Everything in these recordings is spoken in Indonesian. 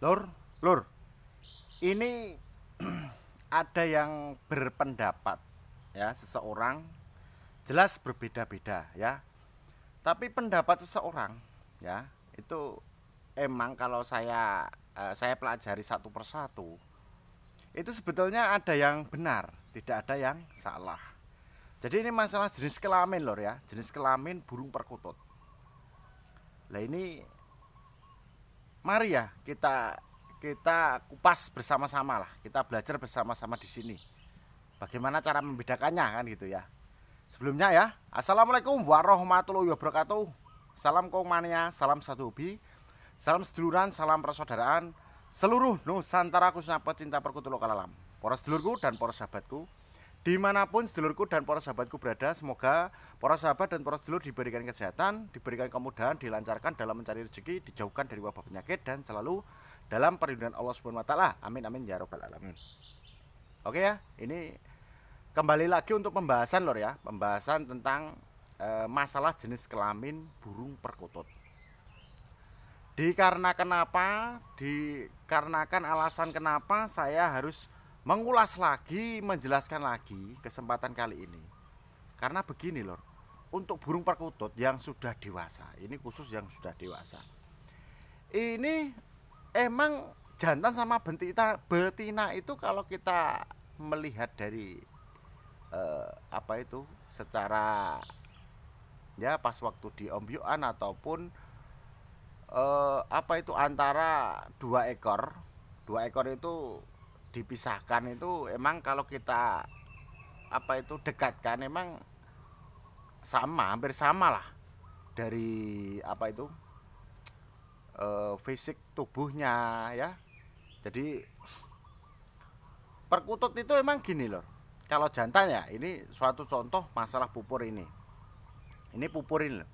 Lur, lur, ini ada yang berpendapat ya, seseorang jelas berbeda-beda ya. Tapi pendapat seseorang ya, itu emang kalau saya pelajari satu persatu, itu sebetulnya ada yang benar, tidak ada yang salah. Jadi ini masalah jenis kelamin lor ya, jenis kelamin burung perkutut. Nah ini mari ya kita kupas bersama-sama lah, kita belajar bersama-sama di sini. Bagaimana cara membedakannya kan gitu ya. Sebelumnya ya, assalamualaikum warahmatullahi wabarakatuh. Salam mania, salam satu hobi, salam seduluran, salam persaudaraan, seluruh Nusantara khususnya pecinta perkutut lokal alam. Para sedulurku dan para sahabatku, dimanapun sedulurku dan para sahabatku berada, semoga para sahabat dan para sedulur diberikan kesehatan, diberikan kemudahan, dilancarkan dalam mencari rezeki, dijauhkan dari wabah penyakit, dan selalu dalam perlindungan Allah Subhanahu wa taala. Amin amin ya rabbal alamin. Oke ya, ini kembali lagi untuk pembahasan lor ya, pembahasan tentang masalah jenis kelamin burung perkutut. Dikarenakan apa? Dikarenakan alasan kenapa saya harus mengulas lagi, menjelaskan lagi kesempatan kali ini. Karena begini lor, untuk burung perkutut yang sudah dewasa, ini khusus yang sudah dewasa, ini emang jantan sama betina itu kalau kita melihat dari secara ya pas waktu di ombyokan ataupun antara dua ekor itu dipisahkan, itu emang kalau kita dekatkan emang hampir sama lah dari fisik tubuhnya ya. Jadi perkutut itu emang gini loh, kalau jantan ya, ini suatu contoh masalah pupur ini pupurin loh.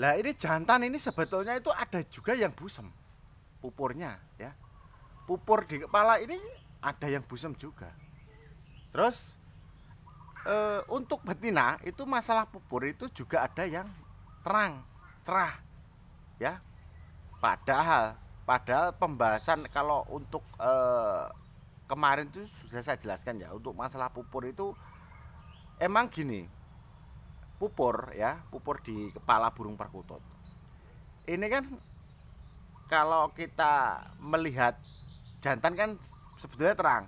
Lah ini jantan ini sebetulnya itu ada juga yang busem pupurnya ya, pupur di kepala ini ada yang busem juga. Terus untuk betina itu masalah pupur itu juga ada yang terang cerah ya. Padahal pembahasan kalau untuk kemarin itu sudah saya jelaskan ya, untuk masalah pupur itu emang gini, pupur di kepala burung perkutut ini kan, kalau kita melihat jantan kan sebetulnya terang.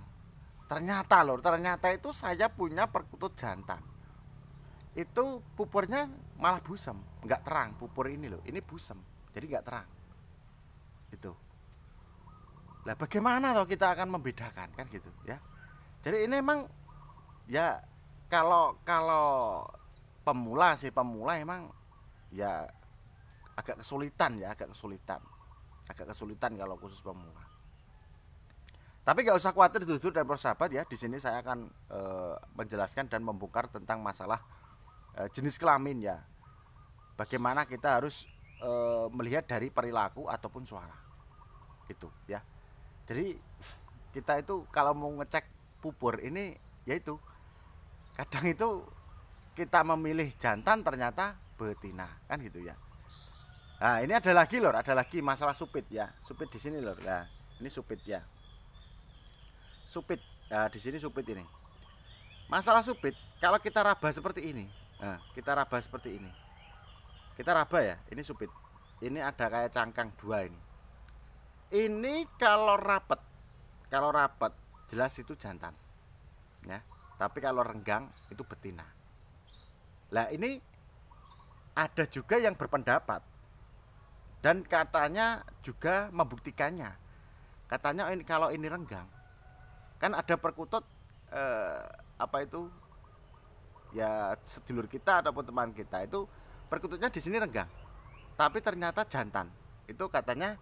Ternyata itu saya punya perkutut jantan itu pupurnya malah busem, nggak terang. Pupur ini loh, ini busem, jadi nggak terang itu. Lah bagaimana toh kita akan membedakan kan gitu ya. Jadi ini emang ya, kalau pemula emang ya agak kesulitan kalau khusus pemula. Tapi gak usah khawatir dulu dan persahabat ya, di sini saya akan menjelaskan dan membongkar tentang masalah jenis kelamin ya. Bagaimana kita harus melihat dari perilaku ataupun suara gitu ya. Jadi kita itu kalau mau ngecek pupur ini, yaitu kadang itu kita memilih jantan ternyata betina kan gitu ya. Nah ini ada lagi masalah supit ya, supit di sini lor. Nah ini supit ya, supit. Nah di sini supit ini. Masalah supit kalau kita raba seperti ini, nah, kita raba ya, ini supit. Ini ada kayak cangkang dua ini. Ini kalau rapat jelas itu jantan ya, tapi kalau renggang itu betina. Lah ini ada juga yang berpendapat dan katanya juga membuktikannya. Katanya ini kalau ini renggang, kan ada perkutut ya sedulur kita ataupun teman kita itu perkututnya di sini renggang, tapi ternyata jantan. Itu katanya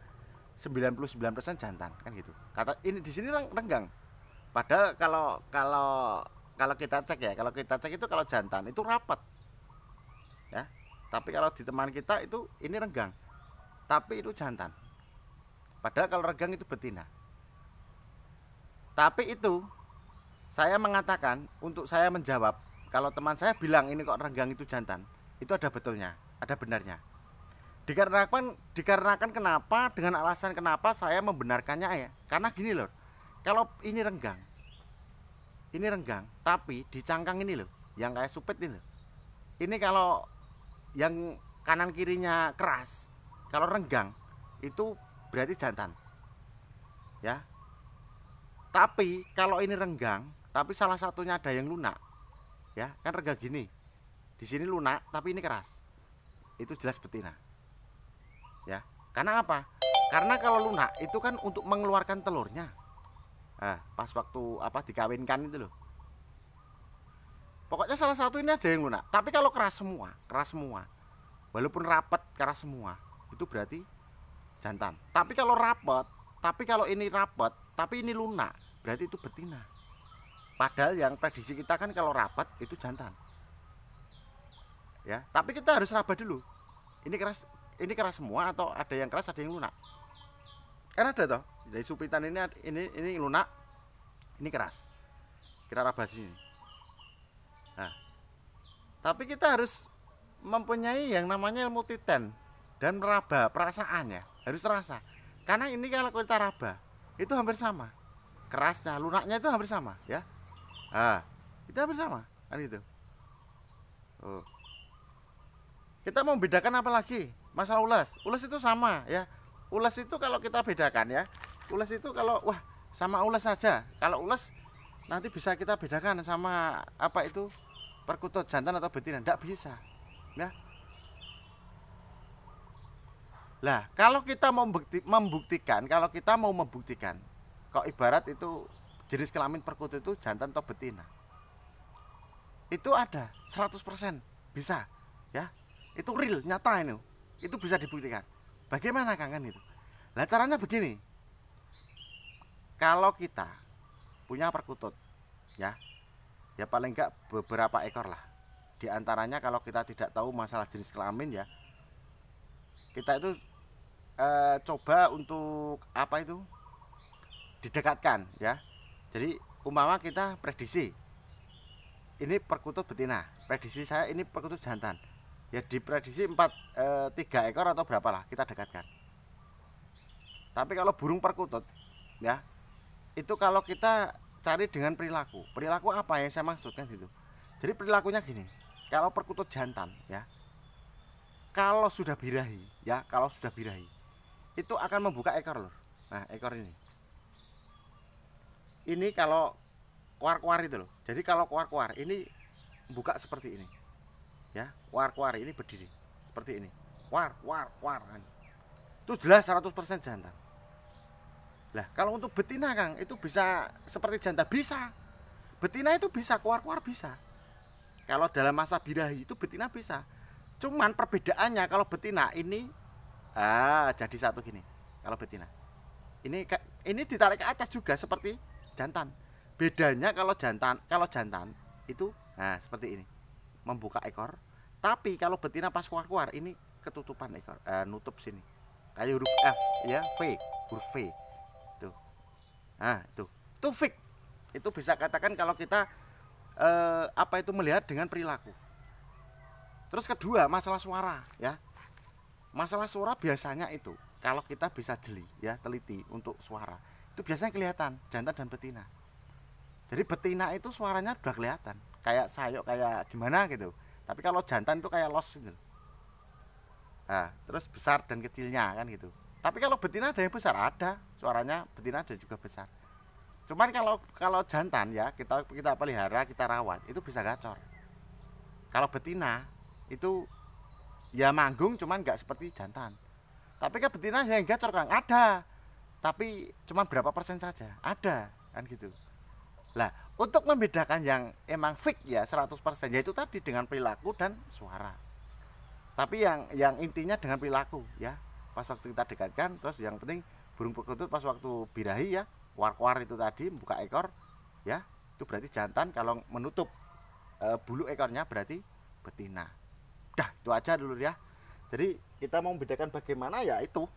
99% jantan kan gitu. Kata ini di sini renggang. Padahal kalau kita cek itu kalau jantan itu rapat ya. Tapi kalau di teman kita itu ini renggang, tapi itu jantan. Padahal kalau renggang itu betina. Tapi itu saya mengatakan, untuk saya menjawab, kalau teman saya bilang ini kok renggang itu jantan, itu ada betulnya, ada benarnya. Dikarenakan kenapa, dengan alasan kenapa saya membenarkannya ya. Karena gini loh. Kalau ini renggang. Ini renggang, tapi di cangkang ini loh, yang kayak supit ini loh. Ini kalau yang kanan kirinya keras, kalau renggang itu berarti jantan. Ya. Tapi kalau ini renggang, tapi salah satunya ada yang lunak. Ya, kan renggang gini. Di sini lunak, tapi ini keras. Itu jelas betina. Ya, karena apa? Karena kalau lunak itu kan untuk mengeluarkan telurnya. Nah, pas waktu dikawinkan itu loh. Pokoknya salah satu ini ada yang lunak. Tapi kalau keras semua, walaupun rapat keras semua, itu berarti jantan. Tapi kalau ini rapat, tapi ini lunak, berarti itu betina. Padahal yang prediksi kita kan kalau rapat itu jantan. Ya, tapi kita harus raba dulu. Ini keras semua atau ada yang keras, ada yang lunak. Kan ada toh. Dari supitan ini lunak, ini keras. Kita raba sini. Nah, tapi kita harus mempunyai yang namanya ilmu titen dan meraba perasaannya, harus terasa. Karena ini kalau kita raba, itu hampir sama. Kerasnya, lunaknya itu hampir sama, ya. Nah, itu hampir sama, kan gitu. Oh. Kita mau bedakan apa lagi? Masalah ulas. Ulas itu sama, ya. Ulas itu kalau kita bedakan ya. Ulas itu kalau sama ulas saja. Kalau ulas nanti bisa kita bedakan sama perkutut jantan atau betina, tidak bisa. Ya. Lah, kalau kita mau membuktikan, kok ibarat itu jenis kelamin perkutut itu jantan atau betina. Itu ada 100% bisa, ya. Itu real, nyata ini. Itu bisa dibuktikan. Bagaimana Kang kan itu? Lah caranya begini. Kalau kita punya perkutut, ya paling enggak beberapa ekor lah. Di antaranya kalau kita tidak tahu masalah jenis kelamin ya, kita itu coba untuk didekatkan ya. Jadi umpama kita prediksi ini perkutut betina, prediksi saya ini perkutut jantan. Ya diprediksi 3 ekor atau berapa lah kita dekatkan. Tapi kalau burung perkutut ya, itu kalau kita cari dengan perilaku apa yang saya maksudkan gitu. Jadi perilakunya gini, kalau perkutut jantan ya, kalau sudah birahi itu akan membuka ekor loh. Nah ekor ini kalau kuar-kuar itu loh. Jadi kalau kuar-kuar ini buka seperti ini ya, kuar-kuar ini berdiri seperti ini, kuar kan. Itu jelas 100% jantan. Lah kalau untuk betina Kang, itu bisa seperti jantan, bisa. Betina itu bisa, kuar-kuar bisa. Kalau dalam masa birahi itu betina bisa. Cuman perbedaannya kalau betina ini jadi satu gini. Kalau betina ini ditarik ke atas juga seperti jantan. Bedanya kalau jantan itu seperti ini, membuka ekor. Tapi kalau betina pas kuar-kuar ini ketutupan ekor, nutup sini. Kayak huruf F ya, huruf V. Tuh. Nah, itu fix. Itu bisa katakan kalau kita melihat dengan perilaku. Terus kedua, masalah suara ya. Masalah suara biasanya itu kalau kita bisa jeli ya, teliti untuk suara, itu biasanya kelihatan jantan dan betina. Jadi betina itu suaranya udah kelihatan, kayak sayok, kayak gimana gitu. Tapi kalau jantan itu kayak los gitu. Nah, terus besar dan kecilnya kan gitu. Tapi kalau betina ada yang besar, ada suaranya betina ada juga besar. Cuman kalau jantan ya kita pelihara, kita rawat, itu bisa gacor. Kalau betina itu ya manggung, cuman nggak seperti jantan. Tapi kan betina yang gacor Kang ada, tapi cuman berapa persen saja ada kan gitu. Lah, untuk membedakan yang emang fix ya 100%, yaitu tadi dengan perilaku dan suara. Tapi yang intinya dengan perilaku ya. Pas waktu kita dekatkan, terus yang penting burung perkutut pas waktu birahi ya, kuar-kuar itu tadi membuka ekor ya, itu berarti jantan. Kalau menutup bulu ekornya berarti betina. Dah, itu aja dulu ya. Jadi kita mau membedakan bagaimana ya, itu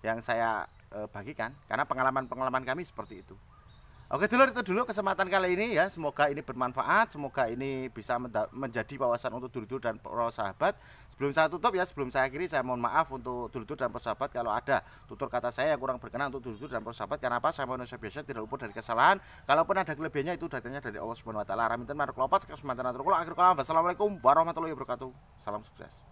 yang saya bagikan karena pengalaman kami seperti itu. Oke dulur, itu dulu kesempatan kali ini ya. Semoga ini bermanfaat, semoga ini bisa menjadi wawasan untuk dulur-dulur dan para sahabat. Sebelum saya tutup ya, sebelum saya akhiri, saya mohon maaf untuk dulur-dulur dan para sahabat kalau ada tutur kata saya yang kurang berkenan untuk dulur-dulur dan para sahabat. Karena apa? Saya manusia biasa, tidak luput dari kesalahan. Kalaupun ada kelebihannya itu datangnya dari Allah Subhanahu wa taala. Raminten marek lopat kesempatan atur kula akhir kalam. Wassalamualaikum warahmatullahi wabarakatuh. Salam sukses.